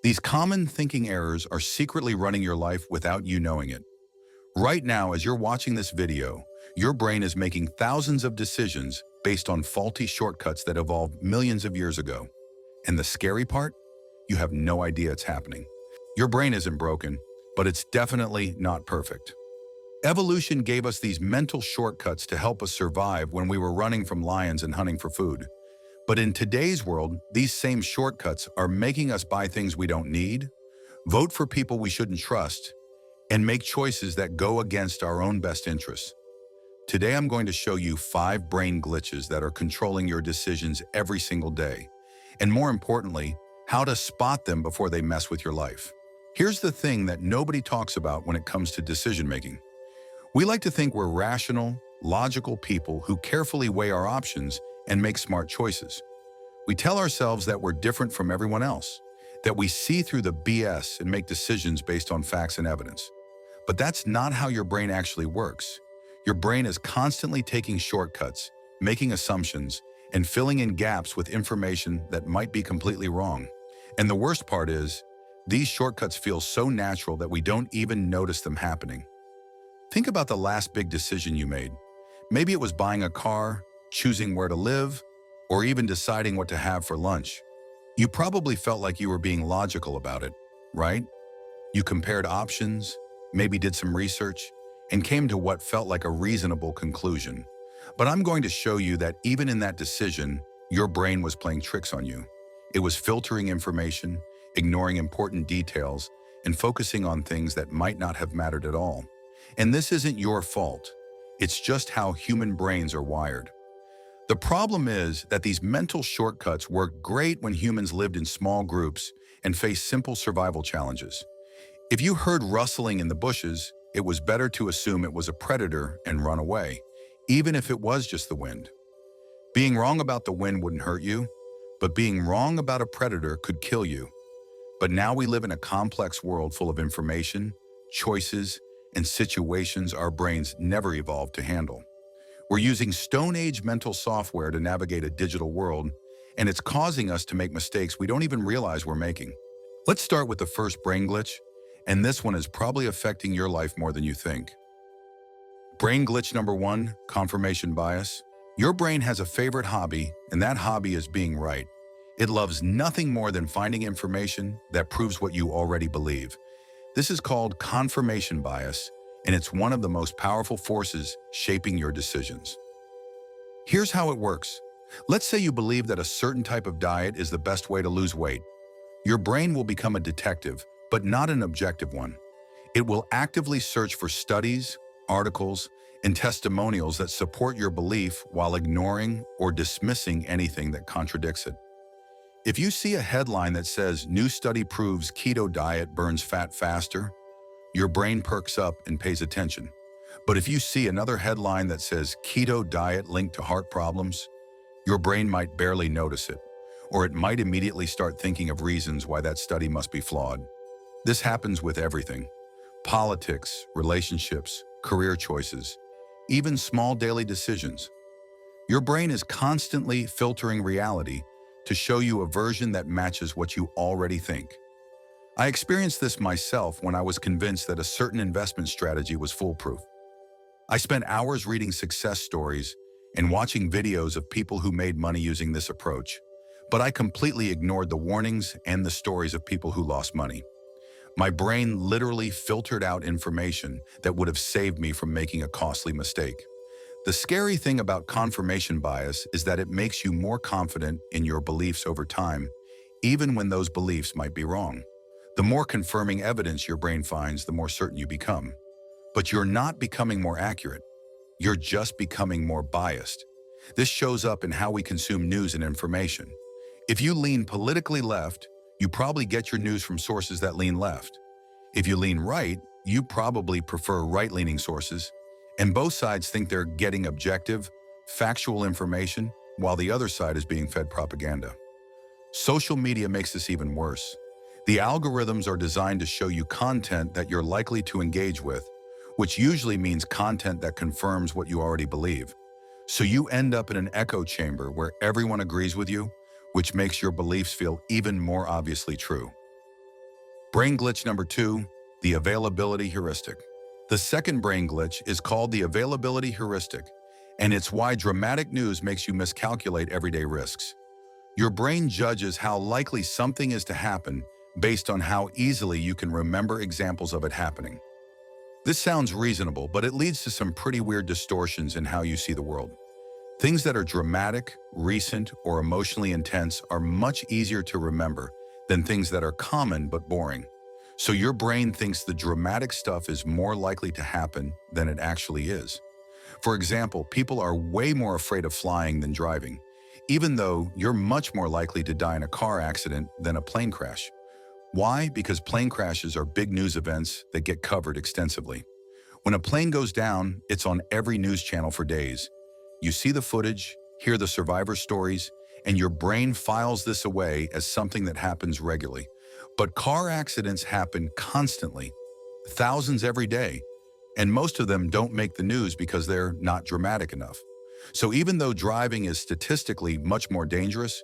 These common thinking errors are secretly running your life without you knowing it. Right now, as you're watching this video, your brain is making thousands of decisions based on faulty shortcuts that evolved millions of years ago. And the scary part? You have no idea it's happening. Your brain isn't broken, but it's definitely not perfect. Evolution gave us these mental shortcuts to help us survive when we were running from lions and hunting for food. But in today's world, these same shortcuts are making us buy things we don't need, vote for people we shouldn't trust, and make choices that go against our own best interests. Today, I'm going to show you 5 brain glitches that are controlling your decisions every single day, and more importantly, how to spot them before they mess with your life. Here's the thing that nobody talks about when it comes to decision-making. We like to think we're rational, logical people who carefully weigh our options and make smart choices. We tell ourselves that we're different from everyone else, that we see through the BS and make decisions based on facts and evidence. But that's not how your brain actually works. Your brain is constantly taking shortcuts, making assumptions, and filling in gaps with information that might be completely wrong. And the worst part is, these shortcuts feel so natural that we don't even notice them happening. Think about the last big decision you made. Maybe it was buying a car, choosing where to live, or even deciding what to have for lunch. You probably felt like you were being logical about it, right? You compared options, maybe did some research, and came to what felt like a reasonable conclusion. But I'm going to show you that even in that decision, your brain was playing tricks on you. It was filtering information, ignoring important details, and focusing on things that might not have mattered at all. And this isn't your fault. It's just how human brains are wired. The problem is that these mental shortcuts worked great when humans lived in small groups and faced simple survival challenges. If you heard rustling in the bushes, it was better to assume it was a predator and run away, even if it was just the wind. Being wrong about the wind wouldn't hurt you, but being wrong about a predator could kill you. But now we live in a complex world full of information, choices, and situations our brains never evolved to handle. We're using Stone Age mental software to navigate a digital world, and it's causing us to make mistakes we don't even realize we're making. Let's start with the first brain glitch, and this one is probably affecting your life more than you think. Brain glitch number 1, confirmation bias. Your brain has a favorite hobby, and that hobby is being right. It loves nothing more than finding information that proves what you already believe. This is called confirmation bias, and it's one of the most powerful forces shaping your decisions. Here's how it works. Let's say you believe that a certain type of diet is the best way to lose weight. Your brain will become a detective, but not an objective one. It will actively search for studies, articles, and testimonials that support your belief while ignoring or dismissing anything that contradicts it. If you see a headline that says, "New study proves keto diet burns fat faster," your brain perks up and pays attention. But if you see another headline that says, "Keto diet linked to heart problems," your brain might barely notice it, or it might immediately start thinking of reasons why that study must be flawed. This happens with everything: politics, relationships, career choices, even small daily decisions. Your brain is constantly filtering reality to show you a version that matches what you already think. I experienced this myself when I was convinced that a certain investment strategy was foolproof. I spent hours reading success stories and watching videos of people who made money using this approach, but I completely ignored the warnings and the stories of people who lost money. My brain literally filtered out information that would have saved me from making a costly mistake. The scary thing about confirmation bias is that it makes you more confident in your beliefs over time, even when those beliefs might be wrong. The more confirming evidence your brain finds, the more certain you become. But you're not becoming more accurate. You're just becoming more biased. This shows up in how we consume news and information. If you lean politically left, you probably get your news from sources that lean left. If you lean right, you probably prefer right-leaning sources. And both sides think they're getting objective, factual information, while the other side is being fed propaganda. Social media makes this even worse. The algorithms are designed to show you content that you're likely to engage with, which usually means content that confirms what you already believe. So you end up in an echo chamber where everyone agrees with you, which makes your beliefs feel even more obviously true. Brain glitch number 2, the availability heuristic. The second brain glitch is called the availability heuristic, and it's why dramatic news makes you miscalculate everyday risks. Your brain judges how likely something is to happen based on how easily you can remember examples of it happening. This sounds reasonable, but it leads to some pretty weird distortions in how you see the world. Things that are dramatic, recent, or emotionally intense are much easier to remember than things that are common but boring. So your brain thinks the dramatic stuff is more likely to happen than it actually is. For example, people are way more afraid of flying than driving, even though you're much more likely to die in a car accident than a plane crash. Why? Because plane crashes are big news events that get covered extensively. When a plane goes down, it's on every news channel for days. You see the footage, hear the survivor stories, and your brain files this away as something that happens regularly. But car accidents happen constantly, thousands every day, and most of them don't make the news because they're not dramatic enough. So even though driving is statistically much more dangerous,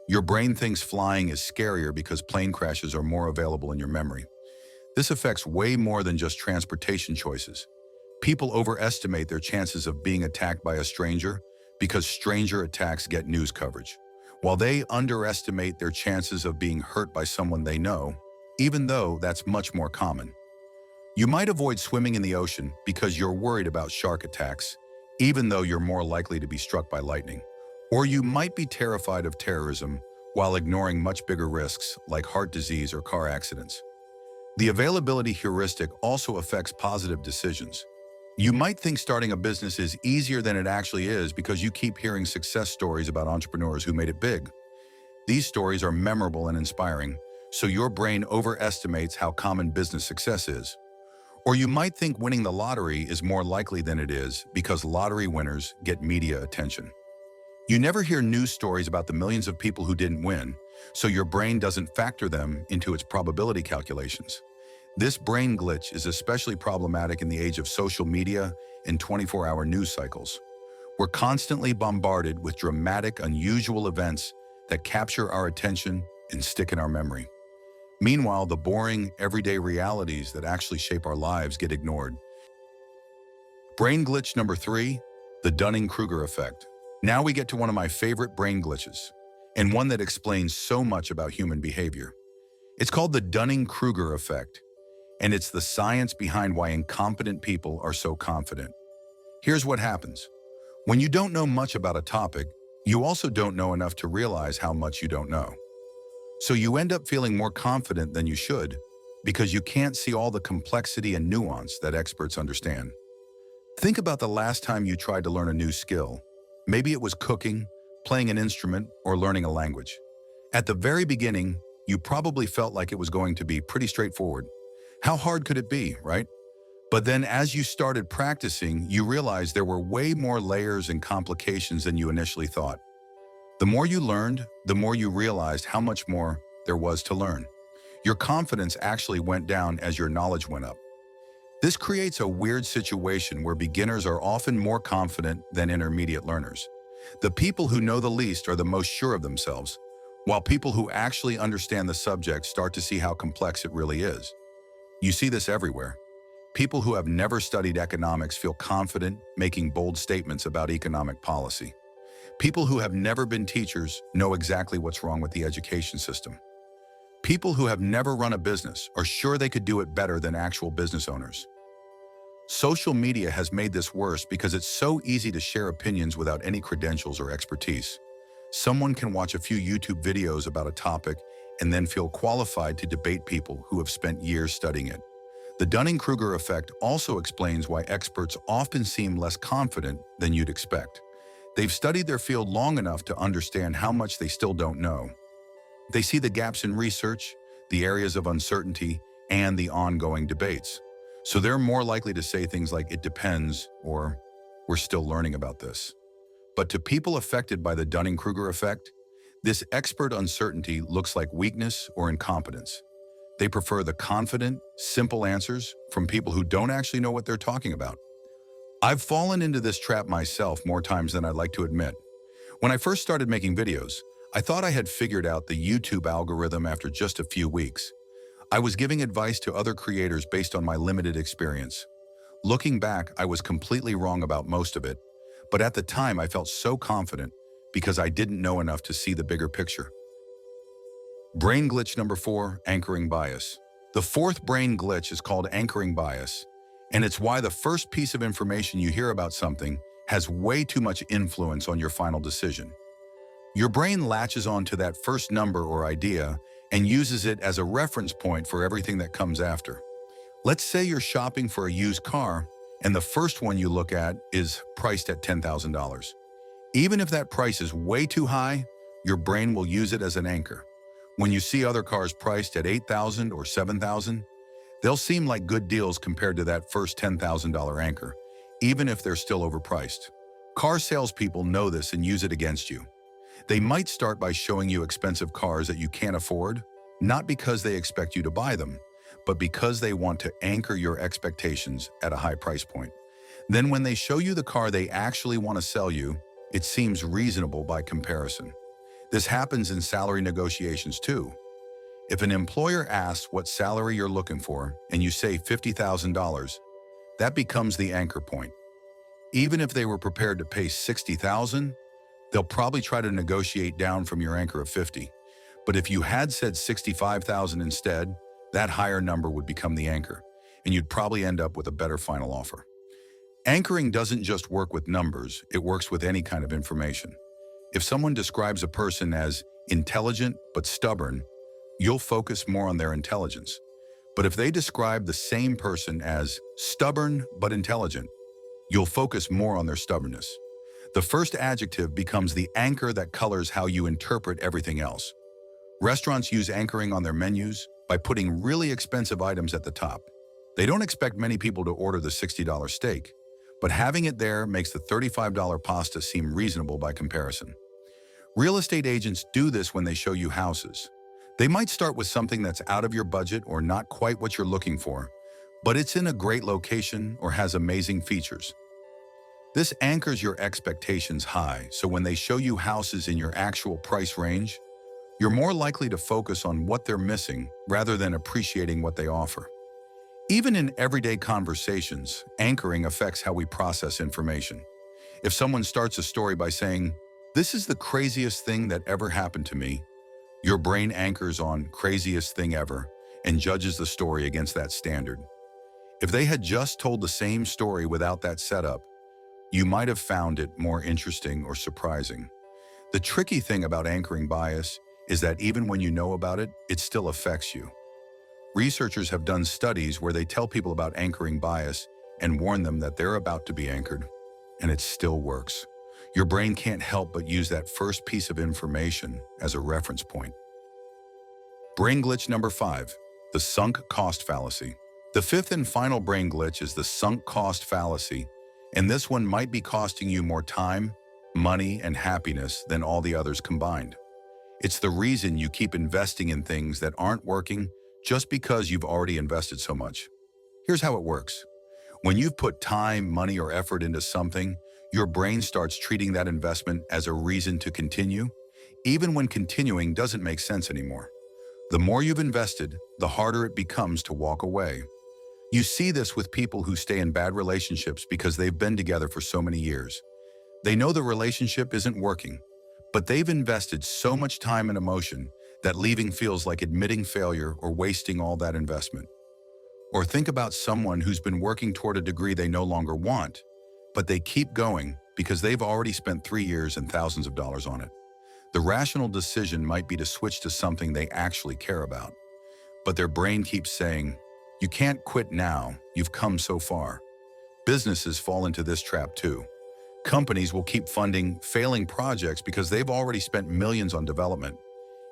your brain thinks flying is scarier because plane crashes are more available in your memory. This affects way more than just transportation choices. People overestimate their chances of being attacked by a stranger because stranger attacks get news coverage, while they underestimate their chances of being hurt by someone they know, even though that's much more common. You might avoid swimming in the ocean because you're worried about shark attacks, even though you're more likely to be struck by lightning. Or you might be terrified of terrorism while ignoring much bigger risks like heart disease or car accidents. The availability heuristic also affects positive decisions. You might think starting a business is easier than it actually is because you keep hearing success stories about entrepreneurs who made it big. These stories are memorable and inspiring, so your brain overestimates how common business success is. Or you might think winning the lottery is more likely than it is because lottery winners get media attention. You never hear news stories about the millions of people who didn't win, so your brain doesn't factor them into its probability calculations. This brain glitch is especially problematic in the age of social media and 24-hour news cycles. We're constantly bombarded with dramatic, unusual events that capture our attention and stick in our memory. Meanwhile, the boring, everyday realities that actually shape our lives get ignored. Brain glitch number 3, the Dunning-Kruger Effect. Now we get to one of my favorite brain glitches, and one that explains so much about human behavior. It's called the Dunning-Kruger Effect, and it's the science behind why incompetent people are so confident. Here's what happens. When you don't know much about a topic, you also don't know enough to realize how much you don't know. So you end up feeling more confident than you should because you can't see all the complexity and nuance that experts understand. Think about the last time you tried to learn a new skill. Maybe it was cooking, playing an instrument, or learning a language. At the very beginning, you probably felt like it was going to be pretty straightforward. How hard could it be, right? But then as you started practicing, you realized there were way more layers and complications than you initially thought. The more you learned, the more you realized how much more there was to learn. Your confidence actually went down as your knowledge went up. This creates a weird situation where beginners are often more confident than intermediate learners. The people who know the least are the most sure of themselves, while people who actually understand the subject start to see how complex it really is. You see this everywhere. People who have never studied economics feel confident making bold statements about economic policy. People who have never been teachers know exactly what's wrong with the education system. People who have never run a business are sure they could do it better than actual business owners. Social media has made this worse because it's so easy to share opinions without any credentials or expertise. Someone can watch a few YouTube videos about a topic and then feel qualified to debate people who have spent years studying it. The Dunning-Kruger effect also explains why experts often seem less confident than you'd expect. They've studied their field long enough to understand how much they still don't know. They see the gaps in research, the areas of uncertainty, and the ongoing debates. So they're more likely to say things like, "It depends," or "We're still learning about this." But to people affected by the Dunning-Kruger effect, this expert uncertainty looks like weakness or incompetence. They prefer the confident, simple answers from people who don't actually know what they're talking about. I've fallen into this trap myself more times than I'd like to admit. When I first started making videos, I thought I had figured out the YouTube algorithm after just a few weeks. I was giving advice to other creators based on my limited experience. Looking back, I was completely wrong about most of it, but at the time I felt so confident because I didn't know enough to see the bigger picture. Brain glitch number 4, anchoring bias. The fourth brain glitch is called anchoring bias, and it's why the first piece of information you hear about something has way too much influence on your final decision. Your brain latches on to that first number or idea and uses it as a reference point for everything that comes after. Let's say you're shopping for a used car, and the first one you look at is priced at $10,000. Even if that price is way too high, your brain will use it as an anchor. When you see other cars priced at $8,000 or $7,000, they'll seem like good deals compared to that first $10,000 anchor, even if they're still overpriced. Car salespeople know this and use it against you. They might start by showing you expensive cars that you can't afford, not because they expect you to buy them, but because they want to anchor your expectations at a high price point. Then when they show you the car they actually want to sell you, it seems reasonable by comparison. This happens in salary negotiations too. If an employer asks what salary you're looking for and you say $50,000, that becomes the anchor point. Even if they were prepared to pay $60,000, they'll probably try to negotiate down from your anchor of 50. But if you had said 65,000 instead, that higher number would become the anchor, and you'd probably end up with a better final offer. Anchoring doesn't just work with numbers, it works with any kind of information. If someone describes a person as intelligent but stubborn, you'll focus more on their intelligence. But if they describe the same person as stubborn but intelligent, you'll focus more on their stubbornness. The first adjective becomes the anchor that colors how you interpret everything else. Restaurants use anchoring on their menus by putting really expensive items at the top. They don't expect many people to order the $60 steak, but having it there makes the $35 pasta seem reasonable by comparison. Real estate agents do this when they show you houses. They might start with something that's out of your budget or not quite what you're looking for, but it's in a great location or has amazing features. This anchors your expectations high, so when they show you houses in your actual price range, you're more likely to focus on what they're missing rather than appreciating what they offer. Even in everyday conversations, anchoring affects how we process information. If someone starts a story by saying, "This is the craziest thing that ever happened to me," your brain anchors on "craziest thing ever" and judges the story against that standard. If they had just told the same story without that setup, you might have found it more interesting or surprising. The tricky thing about anchoring bias is that even when you know about it, it still affects you. Researchers have done studies where they tell people about anchoring bias and warn them that they're about to be anchored, and it still works. Your brain can't help but use that first piece of information as a reference point. Brain glitch number 5, the sunk cost fallacy. The fifth and final brain glitch is the sunk cost fallacy, and this one might be costing you more time, money, and happiness than all the others combined. It's the reason you keep investing in things that aren't working just because you've already invested so much. Here's how it works. When you've put time, money, or effort into something, your brain starts treating that investment as a reason to continue, even when continuing doesn't make sense anymore. The more you've invested, the harder it becomes to walk away. You see this with people who stay in bad relationships because they've been together for so many years. They know the relationship isn't working, but they've invested so much time and emotion that leaving feels like admitting failure or wasting all that investment. Or think about someone who's been working toward a degree they no longer want, but they keep going because they've already spent 3 years and thousands of dollars on it. The rational decision might be to switch to something they actually care about. But their brain keeps saying, "You can't quit now, you've come so far." Businesses fall into this trap too. Companies will keep funding failing projects because they've already spent millions on development.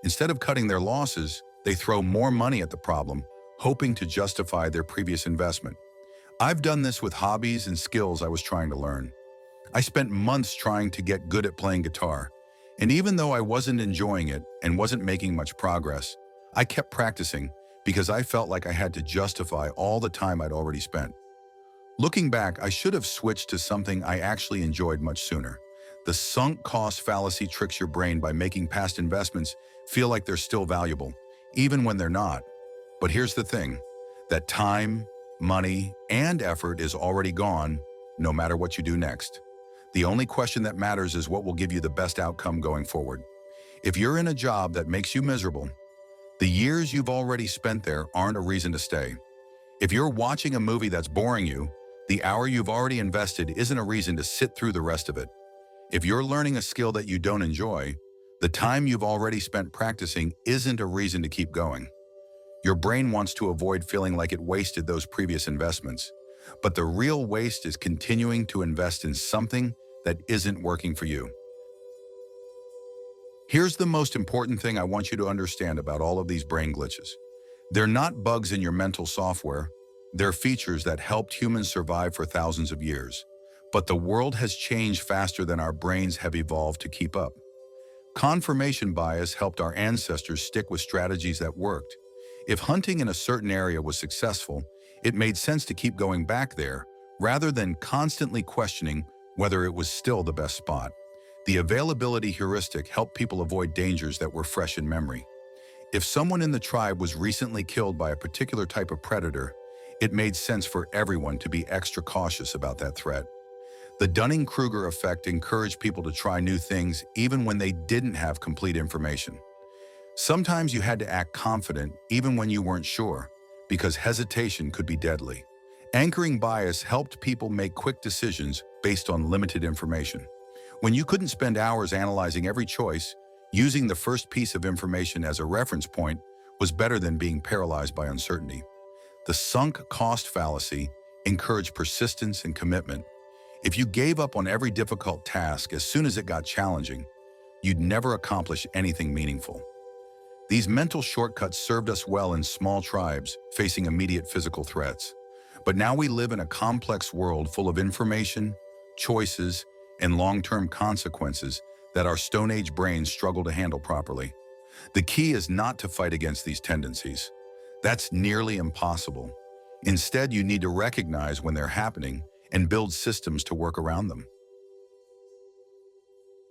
Instead of cutting their losses, they throw more money at the problem, hoping to justify their previous investment. I've done this with hobbies and skills I was trying to learn. I spent months trying to get good at playing guitar, and even though I wasn't enjoying it and wasn't making much progress, I kept practicing because I felt like I had to justify all the time I'd already spent. Looking back, I should have switched to something I actually enjoyed much sooner. The sunk cost fallacy tricks your brain by making past investments feel like they're still valuable, even when they're not. But here's the thing, that time, money, and effort is already gone, no matter what you do next. The only question that matters is what will give you the best outcome going forward. If you're in a job that makes you miserable, the years you've already spent there aren't a reason to stay. If you're watching a movie that's boring you, the hour you've already invested isn't a reason to sit through the rest of it. If you're learning a skill that you don't enjoy, the time you've already spent practicing isn't a reason to keep going. Your brain wants to avoid feeling like it wasted those previous investments, but the real waste is continuing to invest in something that isn't working for you. Here's the most important thing I want you to understand about all of these brain glitches. They're not bugs in your mental software. They're features that helped humans survive for thousands of years. But the world has changed faster than our brains have evolved to keep up. Confirmation bias helped our ancestors stick with strategies that worked. If hunting in a certain area was successful, it made sense to keep going back there rather than constantly questioning whether it was still the best spot. The availability heuristic helped people avoid dangers that were fresh in memory. If someone in the tribe was recently killed by a particular type of predator, it made sense for everyone to be extra cautious about that threat. The Dunning-Kruger Effect encouraged people to try new things even when they didn't have complete information. Sometimes you had to act confident even when you weren't sure, because hesitation could be deadly. Anchoring bias helped people make quick decisions based on limited information. When you couldn't spend hours analyzing every choice, using the first piece of information as a reference point was better than being paralyzed by uncertainty. The sunk cost fallacy encouraged persistence and commitment. If you gave up on every difficult task as soon as it got challenging, you'd never accomplish anything meaningful. These mental shortcuts served us well in small tribes facing immediate physical threats. But now we live in a complex world full of information, choices, and long-term consequences that our Stone Age brains struggle to handle properly. The key is not to fight against these tendencies. That's nearly impossible. Instead, you need to recognize when they're happening and build systems to work around them.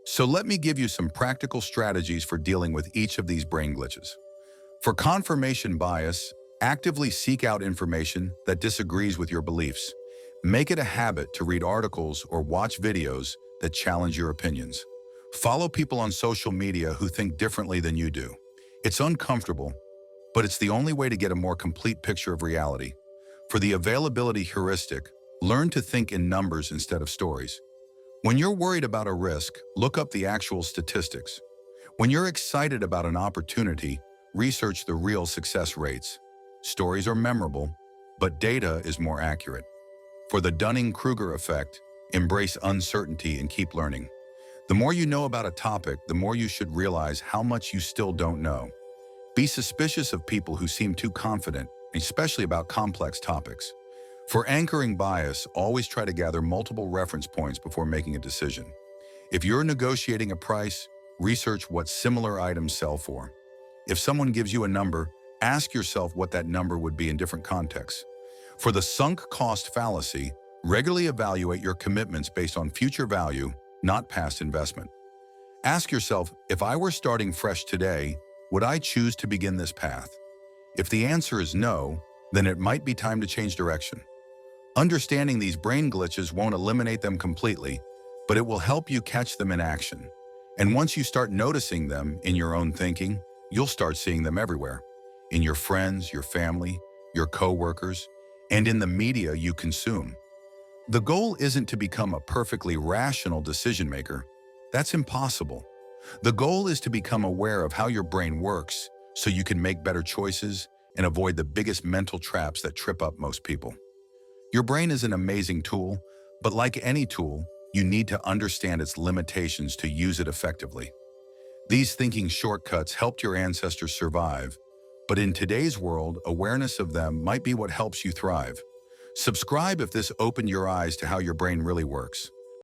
So let me give you some practical strategies for dealing with each of these brain glitches. For confirmation bias, actively seek out information that disagrees with your beliefs. Make it a habit to read articles or watch videos that challenge your opinions. Follow people on social media who think differently than you do. It's uncomfortable, but it's the only way to get a more complete picture of reality. For the availability heuristic, learn to think in numbers instead of stories. When you're worried about a risk, look up the actual statistics. When you're excited about an opportunity, research the real success rates. Stories are memorable, but data is more accurate. For the Dunning-Kruger Effect, embrace uncertainty and keep learning. The more you know about a topic, the more you should realize how much you still don't know. Be suspicious of people who seem too confident, especially about complex topics. For anchoring bias, always try to gather multiple reference points before making a decision. If you're negotiating a price, research what similar items sell for. If someone gives you a number, ask yourself what that number would be in different contexts. For the sunk cost fallacy, regularly evaluate your commitments based on future value, not past investment. Ask yourself, if I were starting fresh today, would I choose to begin this path? If the answer is no, then it might be time to change direction. Understanding these brain glitches won't eliminate them completely, but it will help you catch them in action. And once you start noticing them in your own thinking, you'll start seeing them everywhere. In your friends, your family, your coworkers, and in the media you consume. The goal isn't to become a perfectly rational decision maker. That's impossible. The goal is to become aware of how your brain works so you can make better choices and avoid the biggest mental traps that trip up most people. Your brain is an amazing tool, but like any tool, you need to understand its limitations to use it effectively. These thinking shortcuts helped your ancestors survive, but in today's world, awareness of them might be what helps you thrive. Subscribe if this opened your eyes to how your brain really works.